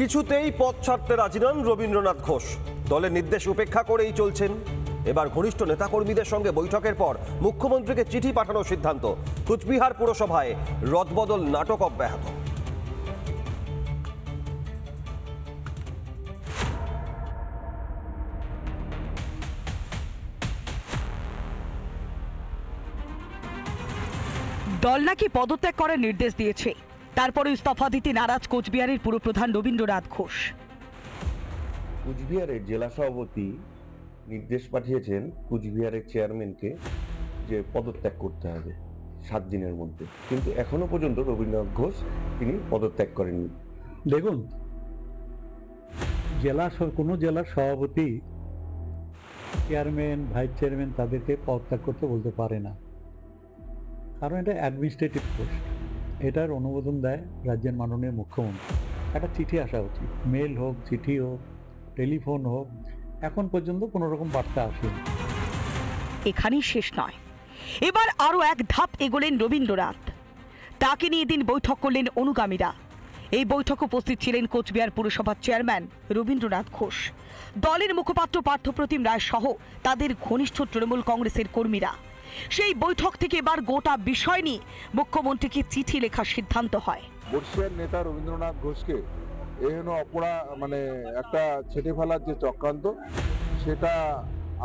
কিছুতেই পদ ছাড়তে রাজি নন রবীন্দ্রনাথ ঘোষ। দলের নির্দেশ উপেক্ষা করেই চলছেন। এবার ঘনিষ্ঠ নেতাকর্মীদের সঙ্গে বৈঠকের পর মুখ্যমন্ত্রীকে চিঠি পাঠানোর সিদ্ধান্ত। কুচবিহার পুরসভায় রদবদল নাটক অব্যাহত। দল নাকি পদত্যাগ করার নির্দেশ দিয়েছে, তারপরে ইস্তফা দিতে নারাজ কোচবিহারের পুরপ্রধান রবীন্দ্রনাথ ঘোষ। কুচবিহারের জেলা সভাপতি নির্দেশ পাঠিয়েছেন কুচবিহারের চেয়ারম্যানকে যে পদত্যাগ করতে হবে 7 দিনের মধ্যে, কিন্তু এখনো পর্যন্ত রবীন্দ্রনাথ ঘোষ তিনি পদত্যাগ করেননি। দেখুন, কোনো জেলার সভাপতি চেয়ারম্যান, ভাইস চেয়ারম্যান তাদেরকে পদত্যাগ করতে বলতে পারে না, কারণ এটা অ্যাডমিনিস্ট্রেটিভ পোস্ট। এটার অনুমোদন দেয় রাজ্যের মাননীয় মুখ্যমন্ত্রী। একটা চিঠি আসা উচিত, মেল হোক, চিঠি হোক, টেলিফোন হোক। এখন পর্যন্ত কোনো রকম বার্তা আসেনি। এখানেই শেষ নয়, এবার আরো এক ধাপ এগোলেন রবীন্দ্রনাথ। তাকে নিয়ে দিন বৈঠক করলেন অনুগামীরা। এই বৈঠকে উপস্থিত ছিলেন কোচবিহার পুরসভার চেয়ারম্যান রবীন্দ্রনাথ ঘোষ, দলের মুখপাত্র পার্থপ্রতিম রায় সহ তাদের ঘনিষ্ঠ তৃণমূল কংগ্রেসের কর্মীরা। সেই বৈঠক থেকে এবার গোটা বিষয় নিয়ে মুখ্যমন্ত্রীকে চিঠি লেখার সিদ্ধান্ত হয়। বর্ষিয়ার নেতা রবীন্দ্রনাথ ঘোষকে এহেন অপরা একটা ছেটে ফেলার যে চক্রান্ত, সেটা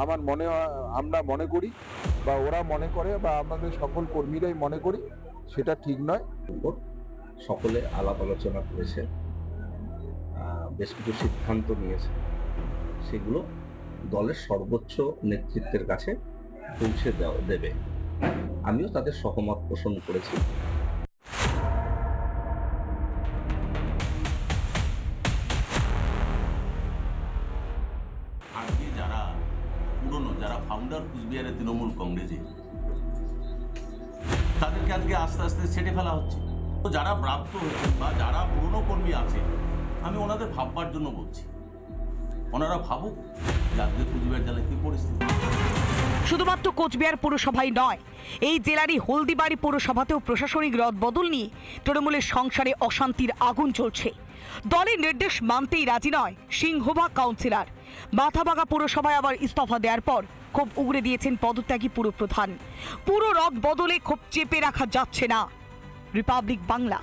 আমরা মনে করি, বা ওরা মনে করে, বা আমাদের সকল কর্মীরাই মনে করি সেটা ঠিক নয়। সকলে আলাপ আলোচনা করেছে, বেশ কিছু সিদ্ধান্ত নিয়েছে, সেগুলো দলের সর্বোচ্চ নেতৃত্বের কাছে পৌঁছে দেবে। আমিও তাদের সহমত পোষণ করেছি। আজকে যারা ফাউন্ডার কুচবিহারের তৃণমূল কংগ্রেসে, তাদেরকে আজকে আস্তে আস্তে ছেটে ফেলা হচ্ছে। তো যারা প্রাপ্ত হয়েছেন বা যারা পুরনো কর্মী আছে, আমি ওনাদের ভাববার জন্য বলছি, ওনারা ভাবুক যে আজকে কুচবিহার জেলায় কি পরিস্থিতি। শুধুমাত্র কোচবিহার পুরসভায় নয়, এই জেলারই হলদিবাড়ি পৌরসভাতেও প্রশাসনিক রদবদল নিয়ে তৃণমূলের সংসারে অশান্তির আগুন চলছে। দলের নির্দেশ মানতেই রাজি নয় সিংহভাগ কাউন্সিলর। মাথাভাঙা পুরসভায় আবার ইস্তফা দেওয়ার পর ক্ষোভ উগরে দিয়েছেন পদত্যাগী পুরপ্রধান। পুরো রদবদলে ক্ষোভ চেপে রাখা যাচ্ছে না। রিপাবলিক বাংলা।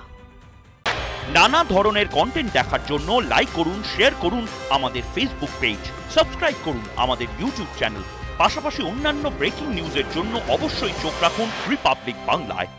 নানা ধরনের কন্টেন্ট দেখার জন্য লাইক করুন, শেয়ার করুন আমাদের ফেসবুক পেজ, সাবস্ক্রাইব করুন আমাদের ইউটিউব চ্যানেল। পাশাপাশি অন্যান্য ব্রেকিং নিউজের জন্য অবশ্যই চোখ রাখুন রিপাবলিক বাংলায়।